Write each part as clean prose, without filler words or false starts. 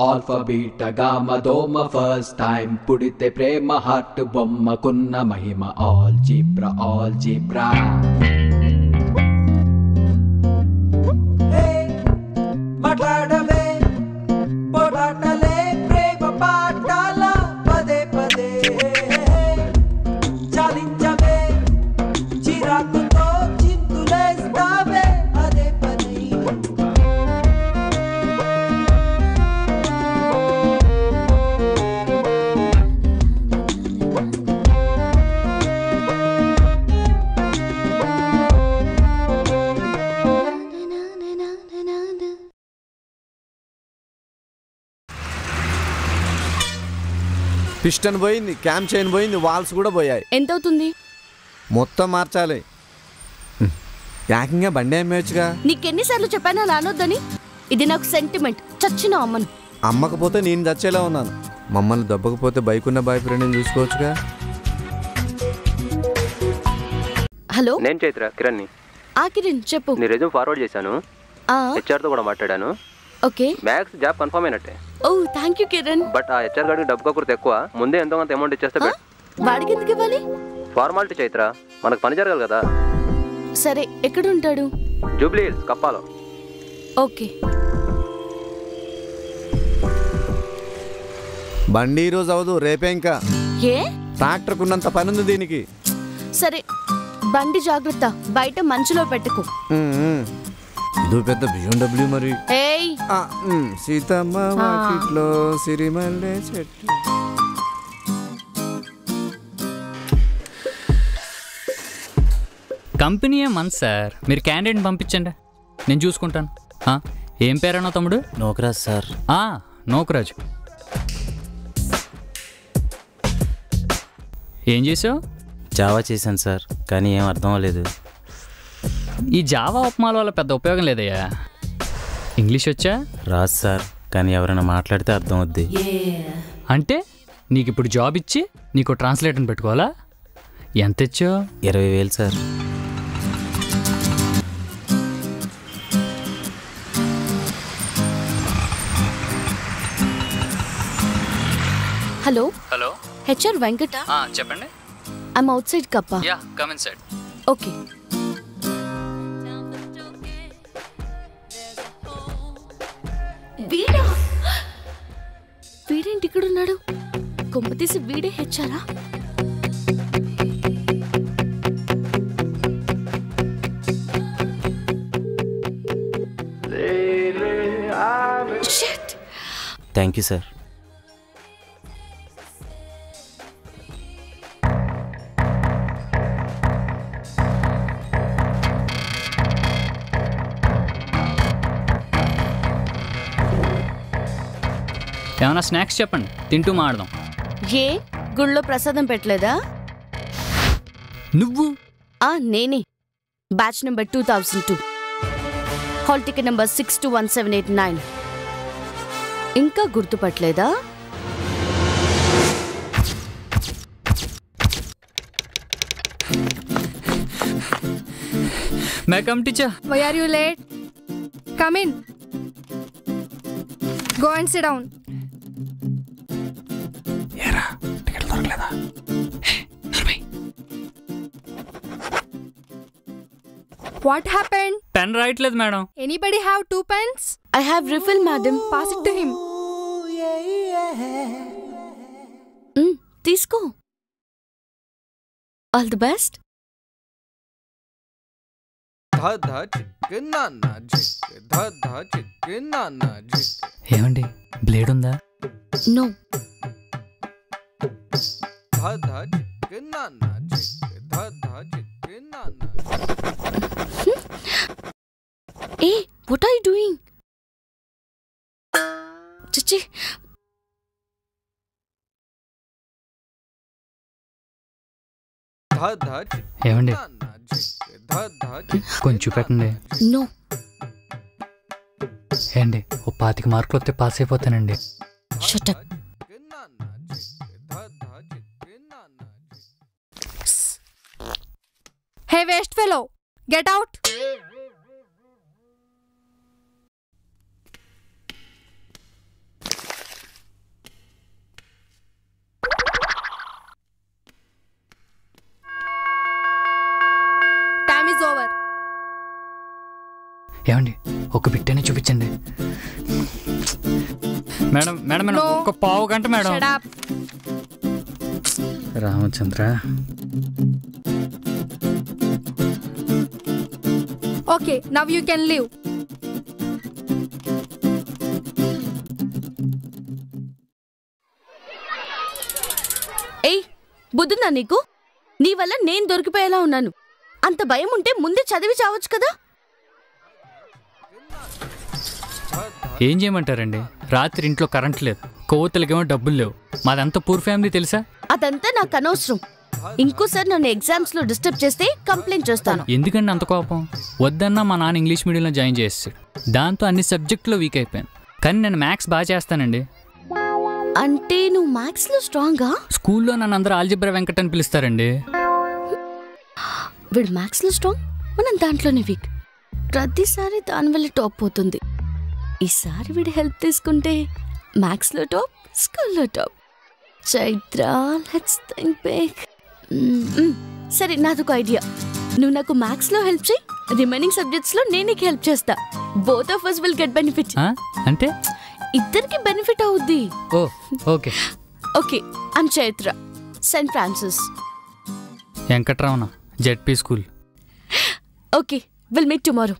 Alpha beta gamma దోమ first time పుడితే ప్రేమ heart బొమ్మకున్న మహిమ all zebra మాట్లాడవే పోరాటలే ప్రేమ పాఠాల పదే పదే చాలించవే చిరాకుతో చింతులేస్తావే అదే పదే పిస్టన్ పోయింది, క్యామ్ చైన్ పోయింది, వాల్స్ కూడా పోయాయి. ఎంత అవుతుంది? మొత్తం మార్చాలి. ఏకంగా బండి అమ్మేయచ్చుగా. నీకెన్నిసార్లు చెప్పానా నానొద్దని? ఇది నాకు సెంటిమెంట్. చచ్చిన అమ్మను. అమ్మకపోతే నేను చచ్చేలా ఉన్నాను. మమ్మల్ని దెబ్బకపోతే బైక్ ఉన్న బాయ్ ఫ్రెండ్ని చూసుకోవచ్చుగా. హలో, నేను చైత్ర కిరణ్ని. కిరణ్ చెప్పు. నీ రెజ్యూమ్ ఫార్వర్డ్ చేశాను, హెచ్ఆర్ తో కూడా మాట్లాడాను. ఓకే, మ్యాక్స్ జాబ్ కన్ఫర్మ్ అయినట్టే. ఓ థ్యాంక్ యూ కిరణ్. బట్ ఆ హెచ్ఆర్ గారికి డబ్బు కక్కుర్తి ఎక్కువ. ముందే ఎంతో కొంత అమౌంట్ ఇచ్చేస్తే వాడికి ఎందుకు ఇవ్వాలి? ఫార్మాలిటీ చైత్ర, మనకు పని జరగాలి కదా. సరే, ఎక్కడ ఉంటాడు? జూబ్లీ హిల్స్, కప్పాలో. ఓకే. బండి ఈరోజు అవదు, రేపే. ఇంకా ఏ? ట్రాక్టర్ కున్నంత పని ఉంది దీనికి. సరే, బండి జాగ్రత్త, బయట మంచులో పెట్టుకో. ఇదో పెద్ద BMW మరి. సీతమ్మ వాకిట్లో సిరిమల్లె చెట్టు. కంపెనీ ఏమన్ సార్, మీరు క్యాండిడేట్ పంపించండి, నేను చూసుకుంటాను. ఏం పేరన్నా తమ్ముడు? నోకరాజ్ సార్. నోకరాజు. ఏం చేసావు? జావా చేశాను సార్, కానీ ఏం అర్థం అవ్వలేదు. ఈ జావా ఉప్మాల వల్ల పెద్ద ఉపయోగం లేదయ్యా. ఇంగ్లీష్ వచ్చా? రాదు సార్, కానీ ఎవరైనా మాట్లాడితే అర్థం అవుద్ది. అంటే నీకు ఇప్పుడు జాబ్ ఇచ్చి నీకు ట్రాన్స్లేటర్ని పెట్టుకోవాలా? ఎంత ఇచ్చావు? 20,000 sir. Hello hello, HR Venkata. చెప్పండి. ఐమ్ అవుట్ సైడ్ కప్ప. Yeah, come inside. Okay. వీడేంటి ఇక్కడ ఉన్నాడు? కొమ్మ తీసి వీడే హెచ్చారా? Thank you sir. ఏమైనా స్నాక్స్ చెప్పండి, తింటూ మాడదాం. ఏ గుళ్ళో ప్రసాదం పెట్టలేదా? నువ్వు? నేనే. Batch number 2002, hall ticket number 621789. ఇంకా గుర్తుపట్టలేదా? May come teacher. Why are you late? Come in. Go and sit down. ఏరా, టికెట్ దొరకలేదా? What happened? పెన్ రాయట్లేదు madam. Anybody have 2 pens? I have refill, madam. Pass it to him. తీసుకో. All the best. ఏమండి, blade ఉందా? No. ఏ, what are you doing? చిచ్చి. ఏమండి, కొంచెం పెట్టండి. నో. ఏండి, ఓ 25 మార్కులు వస్తే pass అయిపోతానండి. Shut up. Hey, waste fellow, get out. ఏమండి ఒక బిట్టనే చూపించండి మేడం మేడం మేడం No. ఒక పావు గంట madam. Shut up. Ramachandra Okay, now you can leave. ఏయ్ బుద్ధుందా నీకు? నీ వల్ల నేను దొరికిపోయేలా ఉన్నాను. అంత భయం ఉంటే ముందే చదివి చావచ్చు కదా. ఏం చేయమంటారండి? రాత్రి ఇంట్లో కరెంట్ లేదు, కోవతలకేమో డబ్బులు లేవు. మాదంతా పూర్ ఫ్యామిలీ తెలుసా? అదంతా నాకు అనవసరం. ఇంకోసారి నన్ను ఎగ్జామ్స్ లో డిస్టర్బ్ చేస్తే కంప్లైంట్ చేస్తాను. ఎందుకండి అంత కోపం? వద్దన్నా మా నాన్న ఇంగ్లీష్ మీడియంలో జాయిన్ చేస్తాడు. దాంతో అన్ని సబ్జెక్టులో వీక్ అయిపోయాను. కానీ నేను మ్యాథ్స్ బాగా చేస్తానండి. అంటే నువ్వు మ్యాథ్స్ లో స్ట్రాంగా? స్కూల్లో నన్ను అందరూ ఆల్జిబ్రా వెంకట్ అని పిలుస్తారండి. వీడు మ్యాథ్స్ లో స్ట్రాంగ్, మనం దాంట్లోనే వీక్. ప్రతిసారి దాని వల్ల టాప్ పోతుంది. ఈసారి వీడి హెల్ప్ తీసుకుంటే మ్యాథ్స్ లో టాప్, స్కూల్లో top. Chaitra, let's think big. సరే, నాదొక ఐడియా. నువ్వు నాకు మ్యాథ్స్ లో హెల్ప్ చేయి, రిమైనింగ్ సబ్జెక్ట్స్ లో నేను నీకు హెల్ప్ చేస్తా. Both of us will get benefit. అంటే ఇద్దరికి బెనిఫిట్ అవుద్ది. Oh okay okay, I'm Chaitra, Saint Francis. Venkatramana, ZP school. Okay, will meet tomorrow.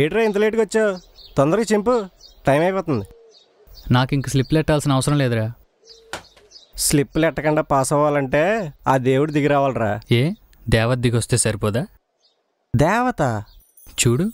ఏట్రా ఇంత లేట్గా వచ్చావు? తొందరగా చింపు, టైం అయిపోతుంది. నాకు ఇంక స్లిప్లు ఎట్టాల్సిన అవసరం లేదురా. స్లిప్లు ఎట్టకుండా పాస్ అవ్వాలంటే ఆ దేవుడు దిగి రావాలరా. ఏ దేవత దిగొస్తే సరిపోదా? దేవత చూడు.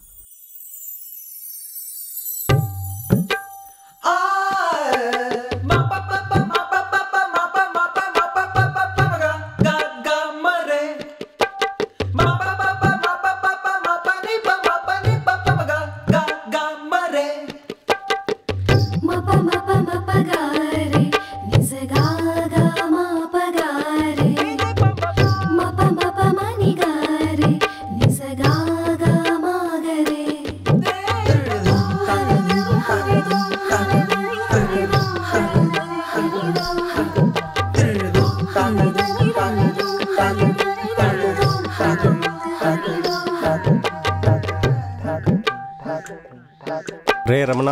రే రమణ,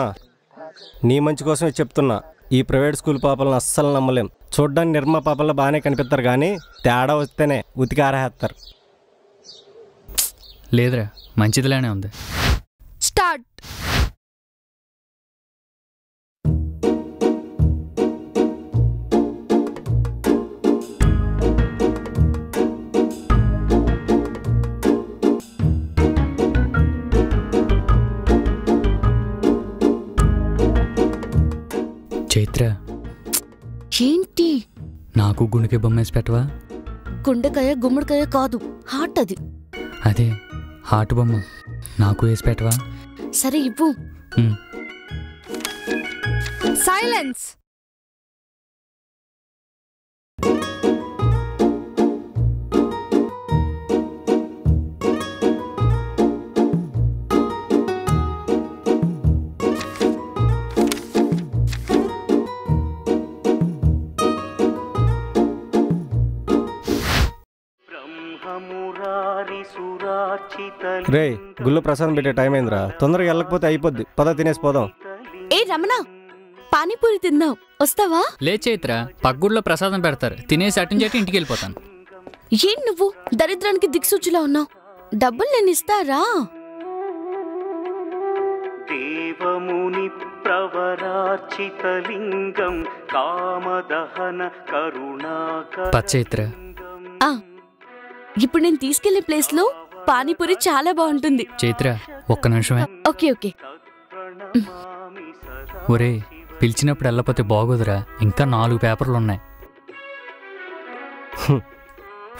నీ మంచి కోసమే చెప్తున్నా. ఈ ప్రైవేట్ స్కూల్ పాపలను అస్సలు నమ్మలేం. చూడ్డానికి నిర్మా పాపల్లో బాగానే కనిపిస్తారు, కానీ తేడా వస్తేనే ఉతికి ఆరేస్తారు. లేదురా, మంచిదిలానే ఉంది. Start. చైత్ర, ఏంటి? నాకు గుండెకి బొమ్మ వేసి పెట్టవా? గుండెకాయ గుమ్మడికాయ కాదు, హార్ట్ అది. అదే హార్ట్ బొమ్మ నాకు వేసి పెట్టవా? సరే ఇవ్వు. Silence. రే గుళ్ళో ప్రసాదం పెట్టే టైం అయిందిరా, తొందరగా వెళ్ళకపోతే అయిపోద్ది. పద తినేసి పోదాం. ఏ రమణ, పానీపూరి తిందాం, వస్తావా? లే చైత్ర, పగ్గుడిలో ప్రసాదం పెడతారు, తినేసి అటు ఇంటికి వెళ్ళిపోతాను. ఏం నువ్వు దరిద్రానికి దిక్సూచిలా ఉన్నావు? డబ్బులు నేను ఇస్తారా? దేవముని ప్రవరార్చితలింగం కామదహన కరుణాకర. చైత్ర, ఇప్పుడు నేను తీసుకెళ్లే ప్లేస్ లో పానీపూరి చాలా బాగుంటుంది. చైత్ర ఒక్క నిమిషమే. Okay okay. ఒరే, పిలిచినప్పుడు వెళ్ళకపోతే బాగోదురా, ఇంకా 4 పేపర్లు ఉన్నాయి.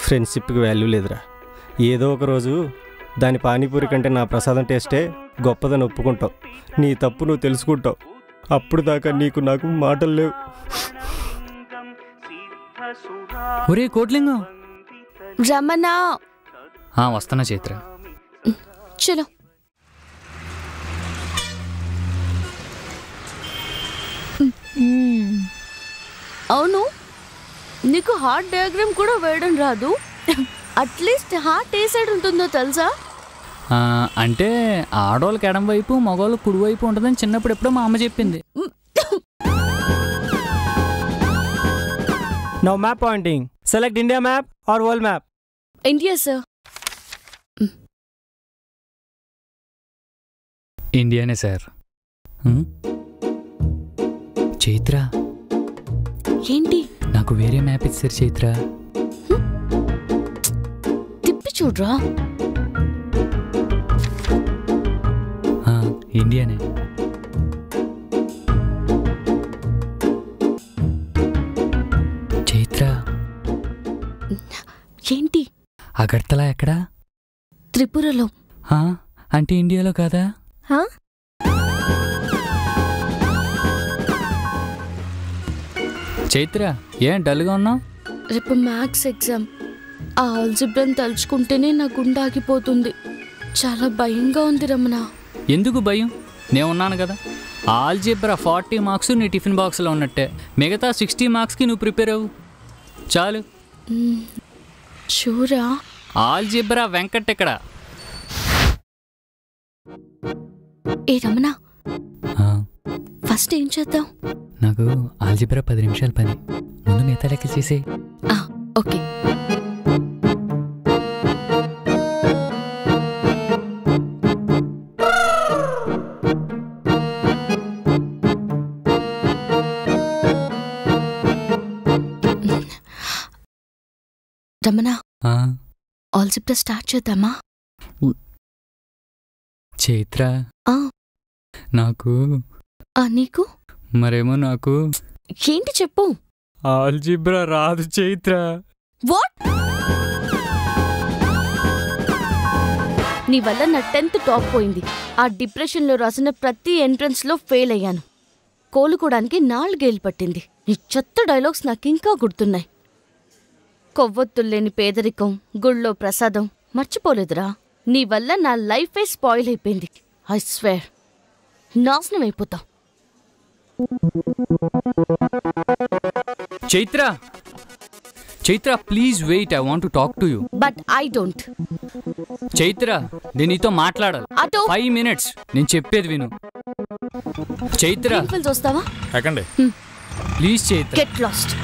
ఫ్రెండ్షిప్కి వాల్యూ లేదురా. ఏదో ఒక రోజు దాని పానీపూరి కంటే నా ప్రసాదం టేస్టే గొప్పదని ఒప్పుకుంటావు. నీ తప్పు నువ్వు తెలుసుకుంటావు. అప్పుడు దాకా నీకు నాకు మాటలు లేవు. ఒరే కోట్లింగం. రమణ, వస్తున్నా చైత్ర. చలో. అవును, నీకు హార్ట్ డయాగ్రామ్ కూడా వేయడం రాదు. అట్లీస్ట్ హార్ట్ ఏ సైడ్ ఉంటుందో తెలుసా? అంటే ఆడవాళ్ళకి ఎడం వైపు, మగవాళ్ళకి కుడి వైపు ఉంటుందని చిన్నప్పుడు ఎప్పుడో మా అమ్మ చెప్పింది. Now map pointing. Select India map or world map? India sir. ఇండియానే సార్. చైత్ర, ఏంటి? నాకు వేరే మ్యాప్ ఇచ్చారు చైత్ర. తిప్పి చూడరా. ఇండియానే. చైత్ర, ఏంటి? అగర్తలా ఎక్కడా? త్రిపురలో. అంటే ఇండియాలో కాదా? చైత్ర, ఏం డల్గా ఉన్నావు? రేపు మ్యాథ్స్ ఎగ్జామ్. ఆ ఆల్జిబ్రాని తలుచుకుంటేనే నా గుండె ఆగిపోతుంది. చాలా భయంగా ఉంది రమణ. ఎందుకు భయం? నేను ఉన్నాను కదా. ఆల్జిబ్రా 40 మార్క్స్ నీ టిఫిన్ బాక్స్లో ఉన్నట్టే. మిగతా 60 మార్క్స్కి నువ్వు ప్రిపేర్ అవ్వు చాలు. షూరా? ఆల్జిబ్రా వెంకట్ ఇక్కడ. ఏ రమణ, ఫస్ట్ ఏం చేద్దాం? నాకు ఆల్జిబ్రా 10 నిమిషాల పని. ముందు మిగతా లెక్క చేసే. ఓకే. రమణ, ఆల్జిబ్రా స్టార్ట్ చేద్దామా? చైత్ర, నాకు నీకు మరేమో నాకు ఏంటి చెప్పు. ఆల్జిబ్రా రాదు చైత్ర. వాట్? నీ వల్ల నా 10th టాప్ పోయింది. ఆ డిప్రెషన్లో రాసిన ప్రతి ఎంట్రన్స్లో ఫెయిల్ అయ్యాను. కోలుకోవడానికి 4 ఏళ్ళు పట్టింది. నీ చెత్త డైలాగ్స్ నాకింకా గుర్తున్నాయి. కొవ్వొత్తుల్లేని పేదరికం, గుళ్ళో ప్రసాదం మర్చిపోలేదురా. నీ వల్ల నా లైఫే స్పాయిల్ అయిపోయింది. ఐ స్వేర్, నాశనం అయిపోతా. Chaitra, Chaitra please wait, I want to talk to you. But I don't. Chaitra, నేను నీతో మాట్లాడాలి. 5 minutes. నేను చెప్పేది విను. చైత్ర, చూస్తావా? Please Chaitra. Get lost.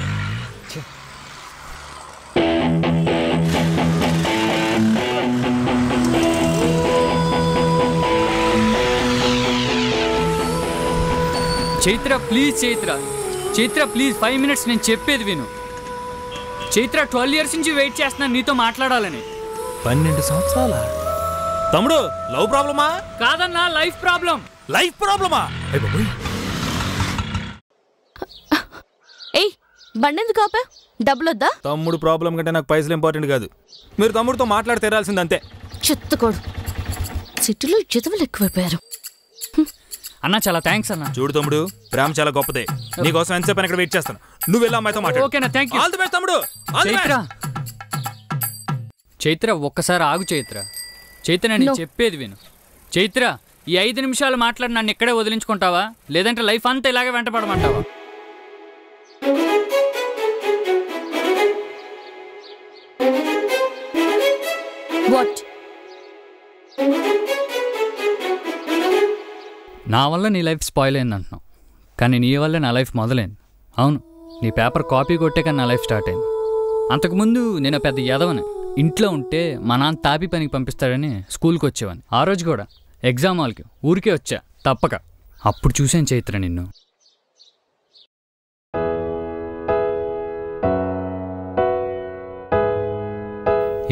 Chaitra please, Chaitra, Chaitra please 5 minutes. నేను చెప్పేది విను. చైత్ర 12 years నుంచి వెయిట్ చేస్తున్నాను నీతో మాట్లాడాలని. 12 సంవత్సరాల తమ్ముడు, లవ్ ప్రాబ్లమా? కాదన్నా, లైఫ్ ప్రాబ్లం. లైఫ్ ప్రాబ్లమా? ఏయ్, బండెందుకు ఆపా? డబ్బులొద్దా? తమ్ముడు ప్రాబ్లం కంటే నాకు పైసలు ఇంపార్టెంట్ కాదు. మీరు తమ్ముడితో మాట్లాడి తెరాల్సింది అంతే. చెత్తకోడు. సిటీలో జతవలు ఎక్కువైపోయారు. అన్నా చాలా థ్యాంక్స్ అన్న. చూడు తమ్ముడు, ప్రేమ చాలా గొప్పదే. నీకోసం ఎంతసేపు ఇక్కడ వెయిట్ చేస్తాను. నువ్వు వెళ్ళి అమ్మాయితో మాట్లాడు. ఓకేనా? Thank you. All the best తమ్ముడు. చైత్ర, చైత్ర ఒక్కసారి ఆగు చైత్ర. చైత్ర, నేను చెప్పేది విను. చైత్ర, ఈ 5 నిమిషాలు మాట్లాడి నన్ను ఇక్కడే వదిలించుకుంటావా, లేదంటే లైఫ్ అంతా ఇలాగే వెంటపడమంటావా? వాట్? నా వల్ల నీ లైఫ్ స్పాయిల్ అయింది అంటున్నావు, కానీ నీ వల్ల నా లైఫ్ మొదలైంది. అవును, నీ పేపర్ కాపీ కొట్టే కానీ నా లైఫ్ స్టార్ట్ అయింది. అంతకుముందు నేను పెద్ద యదవని. ఇంట్లో ఉంటే మా నాన్న తాపి పనికి పంపిస్తాడని స్కూల్కి వచ్చేవాడిని. ఆ రోజు కూడా ఎగ్జామ్ హాల్కి ఊరికే వచ్చా తప్పక. అప్పుడు చూసాను చైత్ర నిన్ను.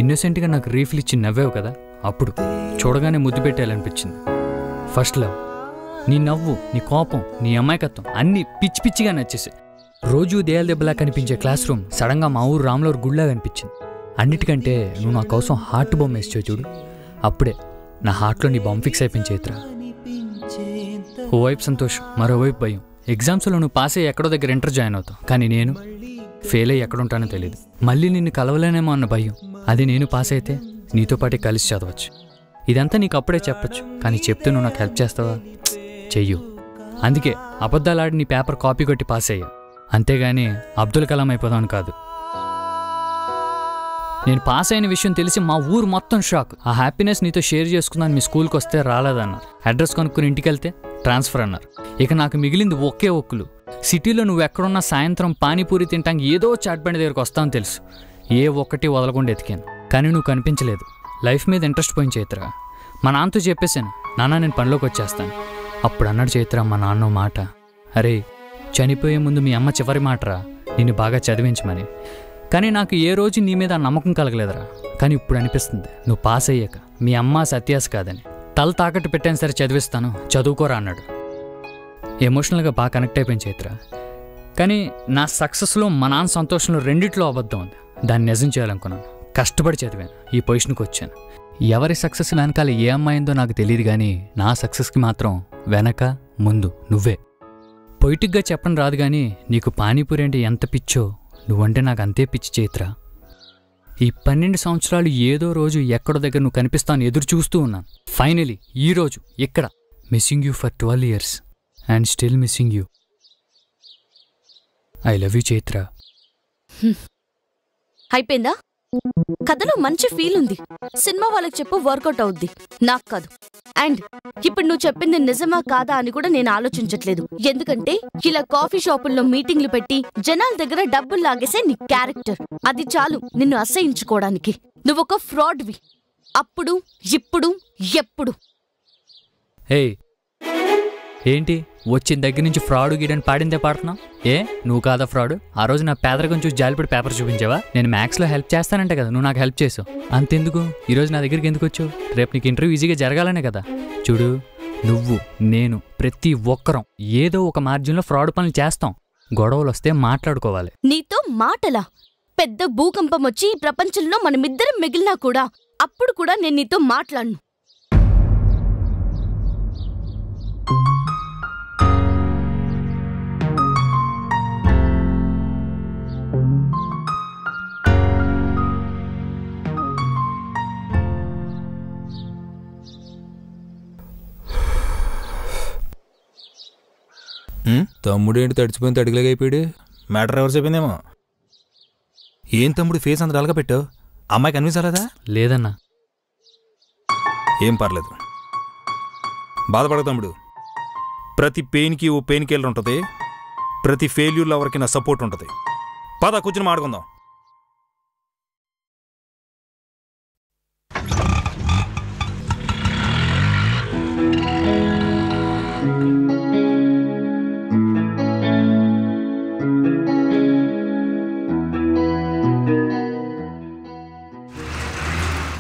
ఇన్నోసెంట్గా నాకు రీఫిల్ ఇచ్చి నవ్వావు కదా, అప్పుడు చూడగానే ముద్దు పెట్టేయాలనిపించింది. First love. నీ నవ్వు, నీ కోపం, నీ అమాయకత్వం అన్నీ పిచ్చి పిచ్చిగా నచ్చేసాయి. రోజు దేయాల దెబ్బలా కనిపించే క్లాస్ రూమ్ సడన్గా మా ఊరు రామ్లూరు గుళ్ళా కనిపించింది. అన్నిటికంటే నువ్వు నా కోసం హార్ట్ బొమ్మ వేసావు చూడు, అప్పుడే నా హార్ట్లో నీ బొమ్మ ఫిక్స్ అయిపోయింది చైత్ర. ఓవైపు సంతోషం, మరోవైపు భయం. ఎగ్జామ్స్లో నువ్వు పాస్ అయ్యి ఎక్కడో దగ్గర ఇంటర్ జాయిన్ అవుతావు, కానీ నేను ఫెయిల్ అయ్యి ఎక్కడుంటానో తెలియదు. మళ్ళీ నిన్ను కలవలేనేమో అన్న భయం. అది నేను పాస్ అయితే నీతో పాటే కలిసి చదవచ్చు. ఇదంతా నీకు అప్పుడే చెప్పచ్చు, కానీ చెప్తే నువ్వు నాకు హెల్ప్ చేస్తావా? చెయ్యు. అందుకే అబద్ధాలాడి నీ పేపర్ కాపీ కొట్టి పాస్ అయ్యా, అంతేగాని అబ్దుల్ కలాం అయిపోదామని కాదు. నేను పాస్ అయిన విషయం తెలిసి మా ఊరు మొత్తం షాక్. ఆ హ్యాపీనెస్ నీతో షేర్ చేసుకున్నాను. మీ స్కూల్కి వస్తే రాలేదన్నారు, అడ్రస్ కొనుక్కుని ఇంటికి వెళ్తే ట్రాన్స్ఫర్ అన్నారు. ఇక నాకు మిగిలింది ఒకే ఒక్కులు. సిటీలో నువ్వు ఎక్కడున్నా సాయంత్రం పానీపూరి తింటానికి ఏదో చాట్ బండి దగ్గరకు వస్తావని తెలుసు. ఏ ఒక్కటి వదలకుండా ఎతికాను, కానీ నువ్వు కనిపించలేదు. లైఫ్ మీద ఇంట్రెస్ట్ పోయిన చైత్ర. మా నాన్నతో చెప్పేశాను, నాన్న నేను పనిలోకి వచ్చేస్తాను. అప్పుడు అన్నాడు చైత్ర మా నాన్న మాట, అరే చనిపోయే ముందు మీ అమ్మ చివరి మాటరా, నిన్ను బాగా చదివించమని. కానీ నాకు ఏ రోజు నీ మీద నమ్మకం కలగలేదురా. కానీ ఇప్పుడు అనిపిస్తుంది నువ్వు పాస్ అయ్యాక మీ అమ్మ సత్యాస్ కాదని. తల తాకట్టు పెట్టాను సరే చదివిస్తాను, చదువుకోరా అన్నాడు. ఎమోషనల్గా బాగా కనెక్ట్ అయిపోయింది చైత్ర. కానీ నా సక్సెస్లో మా నాన్న సంతోషంలో రెండిట్లో అబద్ధం ఉంది. దాన్ని నిజం చేయాలనుకున్నాను, కష్టపడి చదివాను, ఈ పొజిషన్కి వచ్చాను. ఎవరి సక్సెస్ వెనకాల ఏ అమ్మాయిందో నాకు తెలియదు, కానీ నా సక్సెస్కి మాత్రం వెనక ముందు నువ్వే. పొయిటిక్గా చెప్పడం రాదు, కానీ నీకు పానీపూరి అంటే ఎంత పిచ్చో నువ్వంటే నాకు అంతే పిచ్చి చైత్ర. ఈ 12 సంవత్సరాలు ఏదో రోజు ఎక్కడో దగ్గర నువ్వు కనిపిస్తాను ఎదురు చూస్తూ ఉన్నాను. ఫైనలీ ఈరోజు ఇక్కడ missing you for 12 years and still missing you. I love you Chaitra. అయిపోయిందా? కథలో మంచి ఫీల్ ఉంది. సినిమా వాళ్ళకి చెప్పు, వర్కౌట్ అవుద్ది, నాకు కాదు. అండ్ ఇప్పుడు నువ్వు చెప్పింది నిజమా కాదా అని కూడా నేను ఆలోచించట్లేదు. ఎందుకంటే ఇలా కాఫీ షాపుల్లో మీటింగ్లు పెట్టి జనాల దగ్గర డబ్బులు లాగేసే నీ క్యారెక్టర్, అది చాలు నిన్ను అసహించుకోవడానికి. నువ్వొక ఫ్రాడ్వి, అప్పుడు ఇప్పుడు ఎప్పుడు. హే ఏంటి వచ్చిన దగ్గర నుంచి ఫ్రాడ్ గీడని పాడిందే పాడుతున్నావు? ఏ నువ్వు కాదా ఫ్రాడ్? ఆ రోజు నా పేదరికం చూసి జాలిపడి పేపర్ చూపించావా? నేను మ్యాథ్స్లో హెల్ప్ చేస్తానంటే కదా నువ్వు నాకు హెల్ప్ చేసావు. అంతెందుకు ఈరోజు నా దగ్గరికి ఎందుకు వచ్చావు? రేపు నీకు ఇంటర్వ్యూ ఈజీగా జరగాలనే కదా. చూడు, నువ్వు నేను ప్రతి ఒక్కరం ఏదో ఒక మార్జిన్లో ఫ్రాడ్ పనులు చేస్తాం. గొడవలు వస్తే మాట్లాడుకోవాలి. నీతో మాటలా? పెద్ద భూకంపం వచ్చి ఈ ప్రపంచంలో మనమిద్దరం మిగిలినా కూడా అప్పుడు కూడా నేను నీతో మాట్లాడను. తమ్ముడు ఏంటి తడిచిపోయిన తడిగలేగా అయిపోయాడు? మ్యాటర్ ఎవరు చెప్పిందేమో. ఏం తమ్ముడు ఫేస్ అంత డల్గా పెట్టావు? అమ్మాయి కన్విన్స్ అవ్వలేదా? లేదన్నా. ఏం పర్లేదు, బాధపడక తమ్ముడు. ప్రతి పెయిన్కి ఓ పెయిన్ కిల్లర్ ఉంటుంది, ప్రతి ఫెయిల్యూర్లో ఎవరికి నా సపోర్ట్ ఉంటుంది. పద కూర్చుని మాట్లాడుకుందాం.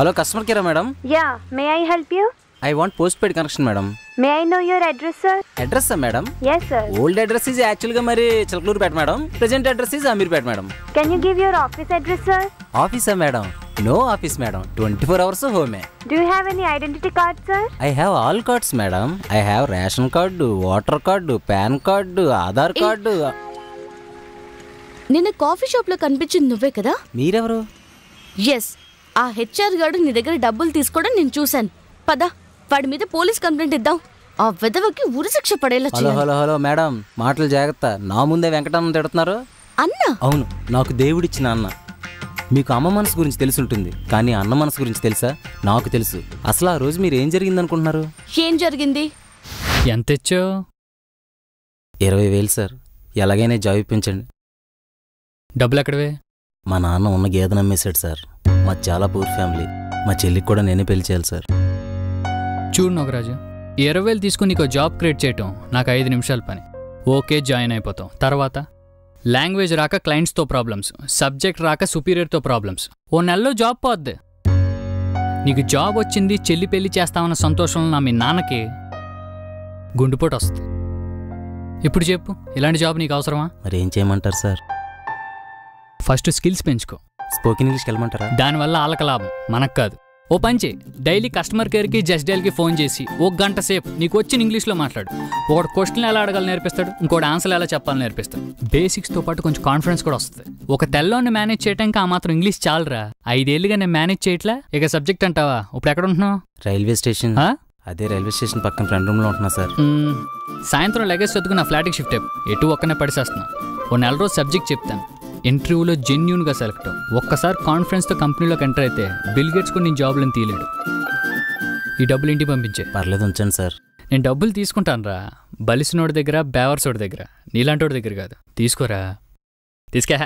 హలో కస్టమర్ కేరా madam? Yeah, may I help you? I want post paid connection madam. May I know your address sir? Address madam? yes sir. Old address is యాక్చువల్గా మరి Chilakaluripeta madam. Present address is Ameerpet madam. Can you give your office address sir? ఆఫీసా madam? No office madam, 24 hours హోమే. Do you have any identity card sir? I have all cards madam. I have ration card, voter card, pan card, Aadhaar card. నిన్న coffee షాప్లో కనిపించింది నువ్వే కదా? మీరెవరు? Yes, ఆ HR గారు నీ దగ్గర డబ్బులు తీసుకోవడం నేను చూశాను. పద, వాడి మీద పోలీస్ కంప్లైంట్ ఇద్దాం. ఆ విధవకి ఉరిశిక్ష పడేలా హలో హలో హలో మేడం, మాటలు జాగ్రత్త. నా ముందే వెంకటమ్మ తిడుతున్నారు. అన్నా? అవును, నాకు దేవుడిచ్చిన అన్న. మీకు అమ్మ మనసు గురించి తెలిసి ఉంటుంది, కానీ అన్న మనసు గురించి తెలుసా? నాకు తెలుసు. అసలు ఆ రోజు మీరు ఏం జరిగింది అనుకుంటున్నారు? ఏం జరిగింది? ఎంత ఇచ్చావు? 20,000 సార్. ఎలాగైనా జాబ్ ఇప్పించండి. డబ్బులు ఎక్కడవే? మా నాన్న ఉన్న గేదె నమ్మేశాడు సార్. మా చాలా పూర్ ఫ్యామిలీ. మా చెల్లికి కూడా నేనే పెళ్లి చేయాలి సార్. చూడు నాగరాజు, 20,000 తీసుకుని నీకు జాబ్ క్రియేట్ చేయటం నాకు 5 నిమిషాల పని. ఓకే, జాయిన్ అయిపోతాం. తర్వాత లాంగ్వేజ్ రాక క్లయింట్స్తో ప్రాబ్లమ్స్, సబ్జెక్ట్ రాక సుపీరియర్తో ప్రాబ్లమ్స్. ఓ నెలలో జాబ్ పోద్ది. నీకు జాబ్ వచ్చింది, చెల్లి పెళ్లి చేస్తామన్న సంతోషంలో నా మీ నాన్నకి గుండెపోటు వస్తుంది. ఇప్పుడు చెప్పు, ఇలాంటి జాబ్ నీకు అవసరమా? మరి ఏం చేయమంటారు సార్? ఫస్ట్ స్కిల్స్ పెంచుకో. స్పోకెన్ ఇంగ్లీష్కి వెళ్ళమంటారా? దానివల్ల వాళ్ళకి లాభం, మనకు కాదు. ఓ పంచే, డైలీ కస్టమర్ కేర్కి జస్ట్ డైల్కి ఫోన్ చేసి 1 గంట సేపు నీకు వచ్చిన ఇంగ్లీష్లో మాట్లాడు. ఒకటి క్వశ్చన్ ఎలా అడగాలి నేర్పిస్తాడు, ఇంకోటి ఆన్సర్ ఎలా చెప్పాలని నేర్పిస్తాడు. బేసిక్స్తో పాటు కొంచెం కాన్ఫిడెన్స్ కూడా వస్తుంది. ఒక తెల్లోని మేనేజ్ చేయడానికి ఆ మాత్రం ఇంగ్లీష్ చాలరా. 5 ఏళ్ళుగా నేను మేనేజ్ చేయట్లా, ఇక సబ్జెక్ట్ అంటావా? ఇప్పుడు ఎక్కడ ఉంటున్నావు? Railway station. అదే రైల్వే స్టేషన్ పక్కన ఫ్రెండ్ రూమ్లో ఉంటున్నా సార్. సాయంత్రం లగేజ్ చదువుకు నా ఫ్లాట్కి షిఫ్ట్ అయిపో. ఎటు ఒక్కనే పడిసేస్తున్నా. ఓ నెల రోజు సబ్జెక్ట్ చెప్తాను. ఇంటర్వ్యూలో జెన్యూన్గా సెలెక్ట్ అవ్వు. ఒక్కసారి కాన్ఫిడెన్స్తో కంపెనీలోకి ఎంటర్ అయితే బిల్ గేట్స్ కూడా నేను జాబ్లను తీయలేడు. ఈ డబ్బులు ఇంటికి పంపించే. పర్లేదు ఉంచండి సార్. నేను డబ్బులు తీసుకుంటాను రా. బలిసినోడి దగ్గర, బేవర్సోడి దగ్గర, నీలాంటోడి దగ్గర కాదు. తీసుకోరా, తీసుకే.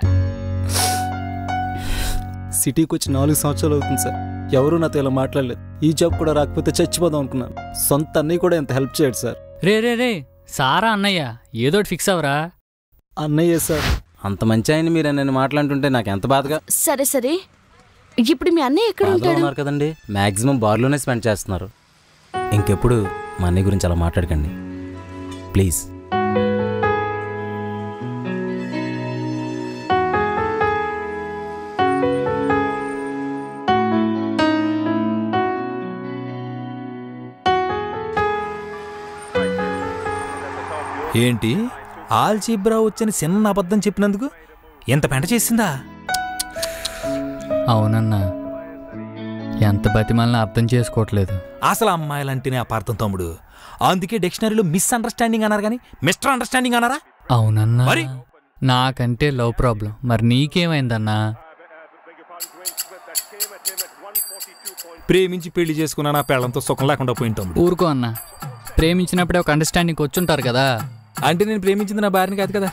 సిటీకి వచ్చి 4 సంవత్సరాలు అవుతుంది సార్. ఎవరూ నాతో ఇలా మాట్లాడలేదు. ఈ జాబ్ కూడా రాకపోతే చచ్చిపోదాం అనుకున్నాను. సొంత అన్నయ్య కూడా ఎంత హెల్ప్ చేయడు సార్. రే సారా అన్నయ్య, ఏదోటి ఫిక్స్ అవరా. అన్నయ్యే సార్. అంత మంచి ఆయన మీరు నన్ను మాట్లాడుతుంటే నాకు ఎంత బాధగా. సరే ఇప్పుడు మీ అన్నయ్య ఎక్కడ ఉంటాడు కదండి? మ్యాక్సిమం బార్లోనే స్పెండ్ చేస్తున్నారు. ఇంకెప్పుడు మా అన్నయ్య గురించి అలా మాట్లాడకండి ప్లీజ్. ఏంటి ఆల్జీబ్రా వచ్చని చిన్న అబద్ధం చెప్పినందుకు ఎంత పెంట చేసిందా? అవునన్నా, ఎంత బతిమాలని అర్థం చేసుకోవట్లేదు. అసలు అమ్మాయిలంటేనే అపార్థం తమ్ముడు. అందుకే డిక్షనరీలో మిస్అండర్స్టాండింగ్ అన్నారు కానీ మిస్టర్ అండర్స్టాండింగ్ అన్నారా? అవునన్నా, మరి నాకంటే లవ్ ప్రాబ్లం. మరి నీకేమైందన్నా? ప్రేమించి పెళ్లి చేసుకున్నా నా పెళ్ళంతో సుఖం లేకుండా పోయిన తమ్ముడు. ఊరుకో అన్నా, ప్రేమించినప్పుడే ఒక అండర్స్టాండింగ్ వచ్చుంటారు కదా. అంటే నేను ప్రేమించింది నా భార్యని కాదు కదా.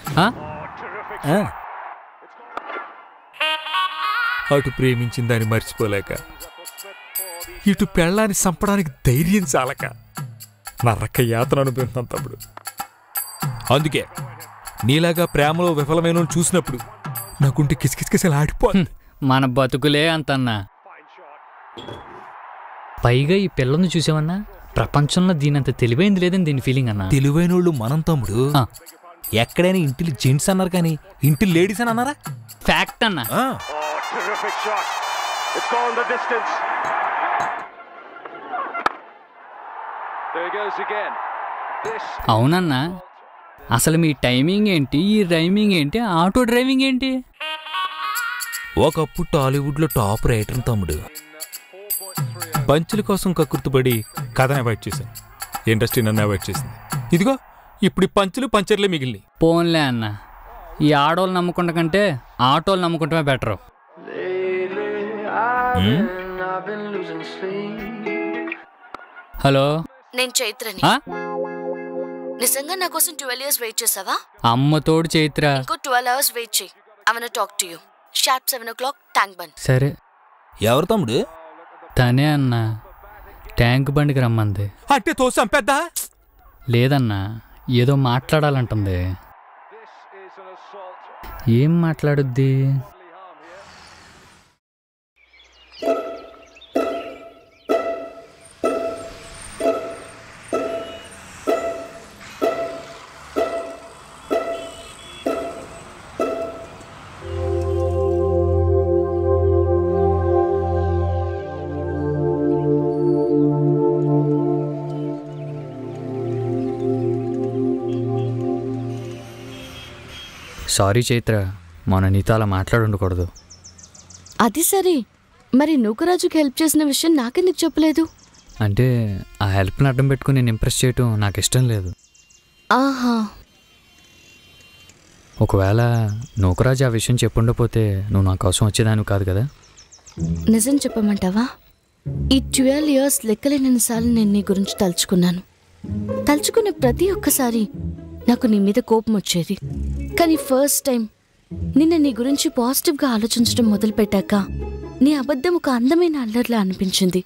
అటు ప్రేమించిందని మర్చిపోలేక, ఇటు పెళ్ళాన్ని చంపడానికి ధైర్యం చాలక నరక యాతన అనుభవిస్తాను తమ్ముడు. అందుకే నీలాగా ప్రేమలో విఫలమైన చూసినప్పుడు నాకుంటే కిసకిసకిసలు ఆడిపోతుంది. మన బతుకులే అంతన్నా. పైగా ఈ పిల్లని చూసామన్నా, ప్రపంచంలో దీనంత తెలివైంది లేదని దీని ఫీలింగ్ అన్నా. తెలివైన వాళ్ళు మనం తమ్ముడు. ఎక్కడైనా ఇంటిలో జెంట్స్ అన్నారు కానీ ఇంటిలో లేడీస్ అని అన్నారా? ఫ్యాక్ట్ అన్నా. అవునన్నా, అసలు మీ టైమింగ్ ఏంటి, ఈ రైమింగ్ ఏంటి, ఆటో డ్రైవింగ్ ఏంటి? ఒకప్పుడు టాలీవుడ్ లో టాప్ రైటర్ తమ్ముడు. పంచుల కోసం కక్కుర్తుపడి కథను అవాయిడ్ చేశాను. ఇండస్ట్రీ నన్ను అవాయిడ్ చేసింది. ఇదిగో ఇప్పుడు ఈ పంచులు పంచర్లే మిగిలినాయి. పోన్లే అన్న, ఈ ఆడోళ్ళు నమ్ముకుంటా కంటే ఆటోలు నమ్ముకుంటమే బెటరు. హలో, నేను చైత్రని. నిజంగా నా కోసం 12 years వెయిట్ చేసావా? అమ్మ తోడు చైత్ర. ఇంకో 12 hours వెయిట్ చేయి. I wanna talk to you. Sharp 7 o'clock, tank bund. సరే. ఎవరు తమ్ముడు? తనే అన్న, ట్యాంక్ బండికి రమ్మంది. అంటే తోసం పెద్ద లేదన్నా, ఏదో మాట్లాడాలంటుంది. ఏం మాట్లాడుద్ది? సారీ చైత్ర, మన నీతో అలా మాట్లాడుండకూడదు. అది సరే, మరి నూకరాజుకి హెల్ప్ చేసిన విషయం నాకెందుకు చెప్పలేదు? అంటే ఆ హెల్ప్ని అడ్డం పెట్టుకుని నేను ఇంప్రెస్ చేయటం నాకు ఇష్టం లేదు. ఆహా, ఒకవేళ నూకరాజు ఆ విషయం చెప్పుండపోతే నువ్వు నా కోసం వచ్చేదాన్ని కాదు కదా. నిజం చెప్పమంటావా? ఈ 12 years లెక్కలేనన్నిసార్లు నేను నీ గురించి తలుచుకున్నాను. తలుచుకున్న ప్రతి ఒక్కసారి నాకు నీ మీద కోపం వచ్చేది. కానీ ఫస్ట్ టైం నిన్న నీ గురించి పాజిటివ్గా ఆలోచించడం మొదలుపెట్టాక నీ అబద్ధం ఒక అందమైన అల్లర్లా అనిపించింది.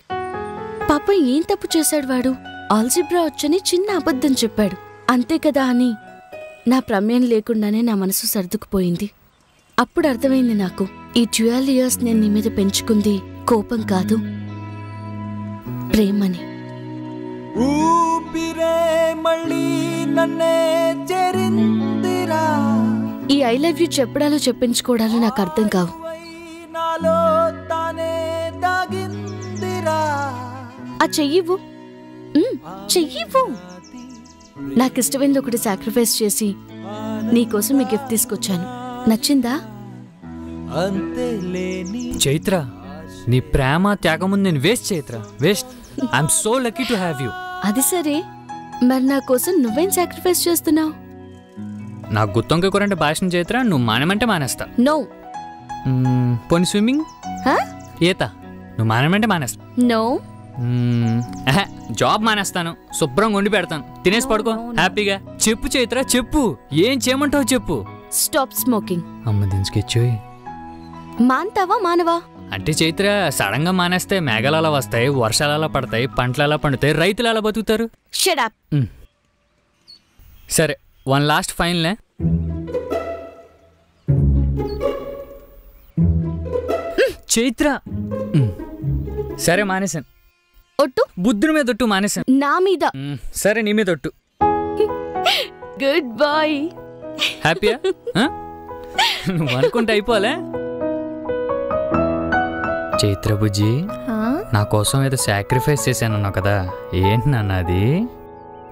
పాప ఏం తప్పు చేశాడు వాడు? ఆల్జిబ్రా వచ్చని చిన్న అబద్ధం చెప్పాడు అంతే కదా అని నా ప్రమేయం లేకుండానే నా మనసు సర్దుకుపోయింది. అప్పుడు అర్థమైంది నాకు, ఈ 12 years నేను నీ మీద పెంచుకుంది కోపం కాదు, ప్రేమని. ఈ ఐ లవ్ యూ చెప్పడాలు చెప్పించుకోవడాలు నాకు అర్థం కావు. ఆ చెయ్యివ్వు, చెయ్యివ్వు. నాకు ఇష్టమైంది ఒకటి సాక్రిఫైస్ చేసి నీకోసం ఈ గిఫ్ట్ తీసుకొచ్చాను. నచ్చిందా? చైత్ర, నీ ప్రేమ త్యాగం ముందు నేను waste. Chaitra waste. I'm so lucky to have you. అది సరే, మరి నా కోసం నువ్వేం సాక్రిఫైస్ చేస్తున్నావు? నాకు గుత్తొంకాయ కూర అంటే భాషణ చైత్ర, నువ్వు మానేమంటే మానేస్తా. నో. పోనీ స్విమ్మింగ్, ఈత నువ్వు మానేమంటే మానేస్తా. నో. జాబ్ మానేస్తాను, శుభ్రంగా వండి పెడతాను, తినేసి పడుకో హ్యాపీగా. చెప్పు చైత్ర చెప్పు, ఏం చేయమంటావు చెప్పు. Stop smoking. అమ్మ దించుకెచ్చి మాన్తావా మానవా? అంటే చైత్ర సడన్ గా మానేస్తే మేఘాలు అలా వస్తాయి, వర్షాలు అలా పడతాయి, పంటలు అలా పండుతాయి, రైతులు అలా బతుకుతారు. Shut up. సరే, వన్ లాస్ట్ ఫైనల్. చైత్ర సరే మానేశాను. ఒట్టు. బుద్ధుని మీద ఒట్టు. మానేశాను. నా మీద. సరే నీ మీద ఒట్టు. Good boy. హ్యాపీయా? నువ్వు అనుకుంటే అయిపోలే. చైత్ర బుజ్జి, నా కోసం ఏదో సాక్రిఫైస్ చేశానన్నావు కదా, ఏంటి నాన్న అది?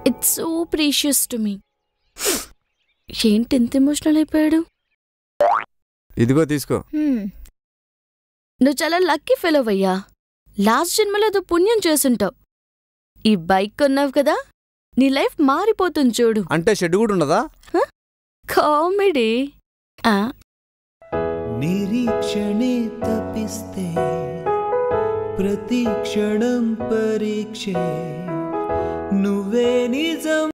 It's so precious to me. ఏంటి ఎంత ఎమోషనల్ అయిపోయాడు? ఇదిగో తీసుకో. నువ్వు చాలా లక్కీ ఫెలో అయ్యా. లాస్ట్ జన్మలో ఏదో పుణ్యం చేసుంటావు. ఈ బైక్ కొన్నావు కదా, నీ లైఫ్ మారిపోతుంది చూడు. అంటే షెడ్ కూడా ఉండదా? కామెడీ. నిరీక్షణే తపిస్తే ప్రతి క్షణం పరీక్షే, నువ్వే నిజం.